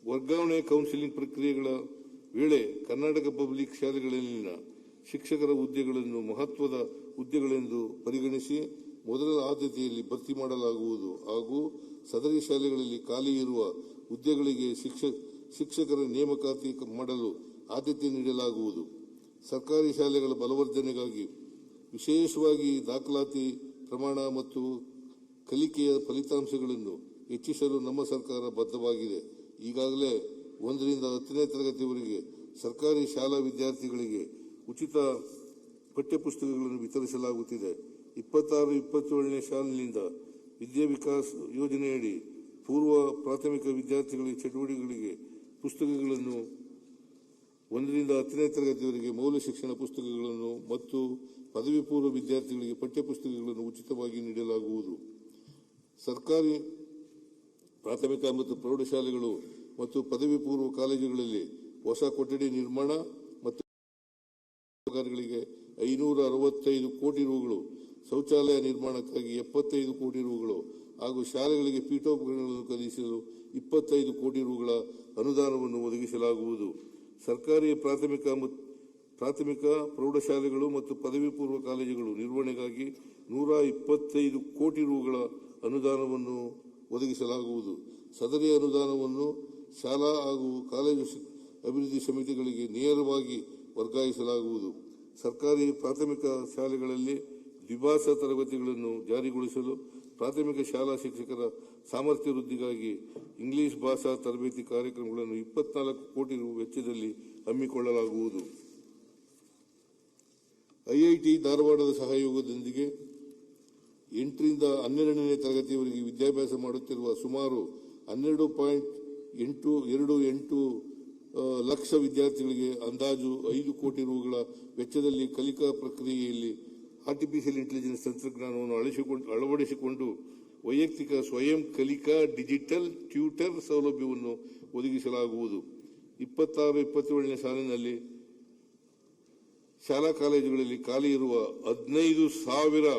ವರ್ಗಾವಣೆ ಕೌನ್ಸಿಲಿಂಗ್ ಪ್ರಕ್ರಿಯೆಗಳ ವೇಳೆ ಕರ್ನಾಟಕ ಪಬ್ಲಿಕ್ ಶಾಲೆಗಳಲ್ಲಿನ ಶಿಕ್ಷಕರ ಹುದ್ದೆಗಳನ್ನು ಮಹತ್ವದ ಹುದ್ದೆಗಳೆಂದು ಪರಿಗಣಿಸಿ ಮೊದಲ ಆದ್ಯತೆಯಲ್ಲಿ ಭರ್ತಿ ಮಾಡಲಾಗುವುದು ಹಾಗೂ ಸದರಿ ಶಾಲೆಗಳಲ್ಲಿ ಖಾಲಿ ಇರುವ ಹುದ್ದೆಗಳಿಗೆ ಶಿಕ್ಷಕರ ನೇಮಕಾತಿ ಮಾಡಲು ಆದ್ಯತೆ ನೀಡಲಾಗುವುದು. ಸರ್ಕಾರಿ ಶಾಲೆಗಳ ಬಲವರ್ಧನೆಗಾಗಿ ವಿಶೇಷವಾಗಿ ದಾಖಲಾತಿ ಪ್ರಮಾಣ ಮತ್ತು ಕಲಿಕೆಯ ಫಲಿತಾಂಶಗಳನ್ನು ಹೆಚ್ಚಿಸಲು ನಮ್ಮ ಸರ್ಕಾರ ಬದ್ಧವಾಗಿದೆ. ಈಗಾಗಲೇ 1ರಿಂದ 10ನೇ ತರಗತಿಯವರೆಗೆ ಸರ್ಕಾರಿ ಶಾಲಾ ವಿದ್ಯಾರ್ಥಿಗಳಿಗೆ ಉಚಿತ ಪಠ್ಯಪುಸ್ತಕಗಳನ್ನು ವಿತರಿಸಲಾಗುತ್ತಿದೆ. 26-27ನೇ ಸಾಲಿನಿಂದ ವಿದ್ಯಾ ವಿಕಾಸ್ ಯೋಜನೆಯಡಿ ಪೂರ್ವ ಪ್ರಾಥಮಿಕ ವಿದ್ಯಾರ್ಥಿಗಳಿಗೆ ಚಟುವಟಿಕೆಗಳಿಗೆ ಪುಸ್ತಕಗಳನ್ನು 1ರಿಂದ 10ನೇ ತರಗತಿಯವರೆಗೆ ಮೌಲ್ಯ ಶಿಕ್ಷಣ ಪುಸ್ತಕಗಳನ್ನು ಮತ್ತು ಪದವಿ ಪೂರ್ವ ವಿದ್ಯಾರ್ಥಿಗಳಿಗೆ ಪಠ್ಯಪುಸ್ತಕಗಳನ್ನು ಉಚಿತವಾಗಿ ನೀಡಲಾಗುವುದು. ಸರ್ಕಾರಿ ಪ್ರಾಥಮಿಕ ಮತ್ತು ಪ್ರೌಢಶಾಲೆಗಳು ಮತ್ತು ಪದವಿ ಪೂರ್ವ ಕಾಲೇಜುಗಳಲ್ಲಿ ಹೊಸ ಕೊಠಡಿ ನಿರ್ಮಾಣ ಮತ್ತು ಕಾರ್ಯಗಳಿಗೆ 565 ಕೋಟಿ ರೂಗಳು, ಶೌಚಾಲಯ ನಿರ್ಮಾಣಕ್ಕಾಗಿ 75 ಕೋಟಿ ರೂಗಳು ಹಾಗೂ ಶಾಲೆಗಳಿಗೆ ಪೀಠೋಪಕರಣಗಳನ್ನು ಖರೀದಿಸಲು 25 ಕೋಟಿ ರೂಗಳ ಅನುದಾನವನ್ನು ಒದಗಿಸಲಾಗುವುದು. ಸರ್ಕಾರಿ ಪ್ರಾಥಮಿಕ ಪ್ರೌಢಶಾಲೆಗಳು ಮತ್ತು ಪದವಿ ಪೂರ್ವ ಕಾಲೇಜುಗಳು ನಿರ್ವಹಣೆಗಾಗಿ 125 ಕೋಟಿ ರೂಗಳ ಅನುದಾನವನ್ನು ಒದಗಿಸಲಾಗುವುದು. ಸದರಿ ಅನುದಾನವನ್ನು ಶಾಲಾ ಹಾಗೂ ಕಾಲೇಜು ಅಭಿವೃದ್ಧಿ ಸಮಿತಿಗಳಿಗೆ ನೇರವಾಗಿ ವರ್ಗಾಯಿಸಲಾಗುವುದು. ಸರ್ಕಾರಿ ಪ್ರಾಥಮಿಕ ಶಾಲೆಗಳಲ್ಲಿ ದ್ವಿಭಾಷಾ ತರಗತಿಗಳನ್ನು ಜಾರಿಗೊಳಿಸಲು ಪ್ರಾಥಮಿಕ ಶಾಲಾ ಶಿಕ್ಷಕರ ಸಾಮರ್ಥ್ಯ ವೃದ್ಧಿಗಾಗಿ ಇಂಗ್ಲಿಷ್ ಭಾಷಾ ತರಬೇತಿ ಕಾರ್ಯಕ್ರಮಗಳನ್ನು 24 ಕೋಟಿ ರು ವೆಚ್ಚದಲ್ಲಿ ಹಮ್ಮಿಕೊಳ್ಳಲಾಗುವುದು. ಐಐಟಿ ಧಾರವಾಡದ ಸಹಯೋಗದೊಂದಿಗೆ 8ರಿಂದ 12ನೇ ತರಗತಿಯವರೆಗೆ ವಿದ್ಯಾಭ್ಯಾಸ ಮಾಡುತ್ತಿರುವ ಸುಮಾರು 12.28 ಲಕ್ಷ ವಿದ್ಯಾರ್ಥಿಗಳಿಗೆ ಅಂದಾಜು 5 ಕೋಟಿ ರೂಗಳ ವೆಚ್ಚದಲ್ಲಿ ಕಲಿಕಾ ಪ್ರಕ್ರಿಯೆಯಲ್ಲಿ ಆರ್ಟಿಫಿಷಿಯಲ್ ಇಂಟೆಲಿಜೆನ್ಸ್ ತಂತ್ರಜ್ಞಾನವನ್ನು ಅಳವಡಿಸಿಕೊಂಡು ವೈಯಕ್ತಿಕ ಸ್ವಯಂ ಕಲಿಕಾ ಡಿಜಿಟಲ್ ಟ್ಯೂಟರ್ ಸೌಲಭ್ಯವನ್ನು ಒದಗಿಸಲಾಗುವುದು. 26-27ನೇ ಸಾಲಿನಲ್ಲಿ ಶಾಲಾ ಕಾಲೇಜುಗಳಲ್ಲಿ ಖಾಲಿ ಇರುವ 15,000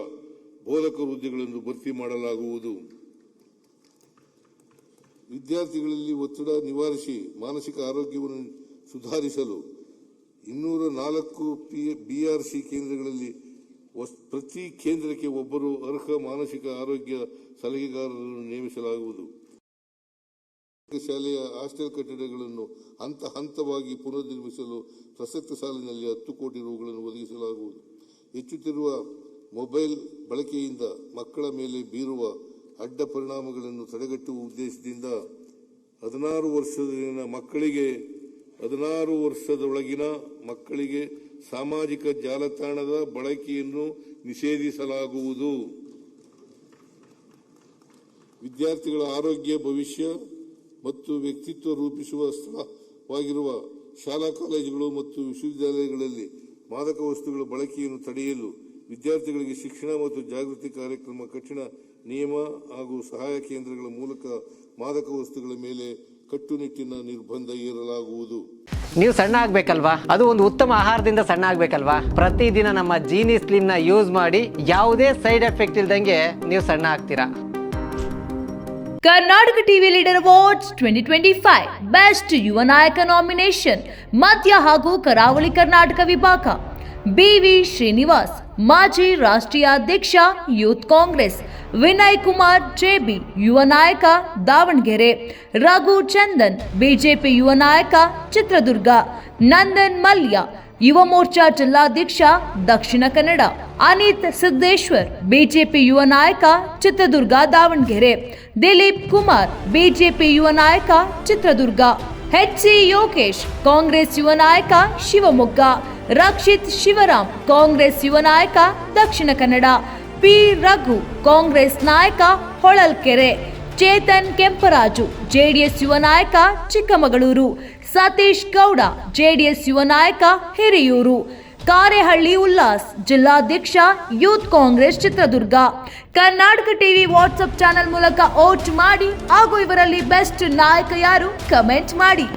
ಬೋಧಕ ಹುದ್ದೆಗಳನ್ನು ಭರ್ತಿ ಮಾಡಲಾಗುವುದು. ವಿದ್ಯಾರ್ಥಿಗಳಲ್ಲಿ ಒತ್ತಡ ನಿವಾರಿಸಿ ಮಾನಸಿಕ ಆರೋಗ್ಯವನ್ನು ಸುಧಾರಿಸಲು 204 ಬಿಆರ್ಸಿ ಕೇಂದ್ರಗಳಲ್ಲಿ ಪ್ರತಿ ಕೇಂದ್ರಕ್ಕೆ ಒಬ್ಬರು ಅರ್ಹ ಮಾನಸಿಕ ಆರೋಗ್ಯ ಸಲಹೆಗಾರರನ್ನು ನೇಮಿಸಲಾಗುವುದು. ಶಾಲೆಯ ಹಾಸ್ಟೆಲ್ ಕಟ್ಟಡಗಳನ್ನು ಹಂತ ಹಂತವಾಗಿ ಪುನರ್ನಿರ್ಮಿಸಲು ಪ್ರಸಕ್ತ ಸಾಲಿನಲ್ಲಿ 10 ಕೋಟಿ ರೂಗಳನ್ನು ಒದಗಿಸಲಾಗುವುದು. ಹೆಚ್ಚುತ್ತಿರುವ ಮೊಬೈಲ್ ಬಳಕೆಯಿಂದ ಮಕ್ಕಳ ಮೇಲೆ ಬೀರುವ ಅಡ್ಡ ಪರಿಣಾಮಗಳನ್ನು ತಡೆಗಟ್ಟುವ ಉದ್ದೇಶದಿಂದ 16 ವರ್ಷದೊಳಗಿನ ಮಕ್ಕಳಿಗೆ ಸಾಮಾಜಿಕ ಜಾಲತಾಣದ ಬಳಕೆಯನ್ನು ನಿಷೇಧಿಸಲಾಗುವುದು. ವಿದ್ಯಾರ್ಥಿಗಳ ಆರೋಗ್ಯ, ಭವಿಷ್ಯ ಮತ್ತು ವ್ಯಕ್ತಿತ್ವ ರೂಪಿಸುವ ಸ್ಥಳವಾಗಿರುವ ಶಾಲಾ ಕಾಲೇಜುಗಳು ಮತ್ತು ವಿಶ್ವವಿದ್ಯಾಲಯಗಳಲ್ಲಿ ಮಾದಕ ವಸ್ತುಗಳ ಬಳಕೆಯನ್ನು ತಡೆಯಲು ವಿದ್ಯಾರ್ಥಿಗಳಿಗೆ ಶಿಕ್ಷಣ ಮತ್ತು ಜಾಗೃತಿ ಕಾರ್ಯಕ್ರಮ, ಕಠಿಣ ನಿಯಮ ಹಾಗೂ ಸಹಾಯ ಕೇಂದ್ರಗಳ ಮೂಲಕ ಮಾದಕ ವಸ್ತುಗಳ ಮೇಲೆ ಕಟ್ಟುನಿಟ್ಟಿನ ನಿರ್ಬಂಧ ಹೇರಲಾಗುವುದು. ನೀವು ಸಣ್ಣ ಆಗ್ಬೇಕಲ್ವಾ? ಅದು ಒಂದು ಉತ್ತಮ ಆಹಾರದಿಂದ ಸಣ್ಣ ಆಗ್ಬೇಕಲ್ವಾ? ಪ್ರತಿದಿನ ನಮ್ಮ ಜೀನಿ ಸ್ಲಿಮ್ ನ ಯೂಸ್ ಮಾಡಿ ಯಾವುದೇ ಸೈಡ್ ಎಫೆಕ್ಟ್ ಇಲ್ದಂಗೆ ನೀವು ಸಣ್ಣ ಆಗ್ತೀರಾ. Karnataka TV leader awards 2025 best ಯುವ ನಾಯಕ ನಾಮಿನೇಷನ್ ಮಧ್ಯ ಹಾಗೂ ಕರಾವಳಿ ಕರ್ನಾಟಕ ವಿಭಾಗ. ಬಿವಿ ಶ್ರೀನಿವಾಸ್, ಮಾಜಿ ರಾಷ್ಟ್ರೀಯ ಅಧ್ಯಕ್ಷ ಯೂತ್ ಕಾಂಗ್ರೆಸ್. ವಿನಯ್ ಕುಮಾರ್ ಜೆಬಿ, ಯುವ ನಾಯಕ ದಾವಣಗೆರೆ. ರಘು ಚಂದನ್, ಬಿಜೆಪಿ ಯುವ ನಾಯಕ ಚಿತ್ರದುರ್ಗ. ನಂದನ್ ಮಲ್ಯ, ಯುವ ಮೋರ್ಚಾ ಜಿಲ್ಲಾಧ್ಯಕ್ಷ ದಕ್ಷಿಣ ಕನ್ನಡ. ಅನಿತ್ ಸಿದ್ದೇಶ್ವರ್, ಬಿಜೆಪಿ ಯುವ ನಾಯಕ ಚಿತ್ರದುರ್ಗ ದಾವಣಗೆರೆ. ದಿಲೀಪ್ ಕುಮಾರ್, ಬಿಜೆಪಿ ಯುವ ನಾಯಕ ಚಿತ್ರದುರ್ಗ. ಎಚ್.ಸಿ. ಯೋಗೇಶ್, ಕಾಂಗ್ರೆಸ್ ಯುವ ನಾಯಕ ಶಿವಮೊಗ್ಗ. ರಕ್ಷಿತ್ ಶಿವರಾಮ್, ಕಾಂಗ್ರೆಸ್ ಯುವ ನಾಯಕ ದಕ್ಷಿಣ ಕನ್ನಡ. ಪಿ ರಘು, ಕಾಂಗ್ರೆಸ್ ನಾಯಕ ಹೊಳಲ್ಕೆರೆ. ಚೇತನ್ ಕೆಂಪರಾಜು, ಜೆಡಿಎಸ್ ಯುವ ನಾಯಕ ಚಿಕ್ಕಮಗಳೂರು. ಸತೀಶ್ ಗೌಡ, ಜೆಡಿಎಸ್ ಯುವ ನಾಯಕ ಹಿರಿಯೂರು. ಕಾರೆಹಳ್ಳಿ ಉಲ್ಲಾಸ್, ಜಿಲ್ಲಾಧ್ಯಕ್ಷ youth Congress Chitradurga. Karnataka TV WhatsApp channel ಮೂಲಕ ವೋಟ್ ಮಾಡಿ ಹಾಗೂ ಇವರಲ್ಲಿ ಬೆಸ್ಟ್ ನಾಯಕ ಯಾರು ಕಮೆಂಟ್ ಮಾಡಿ.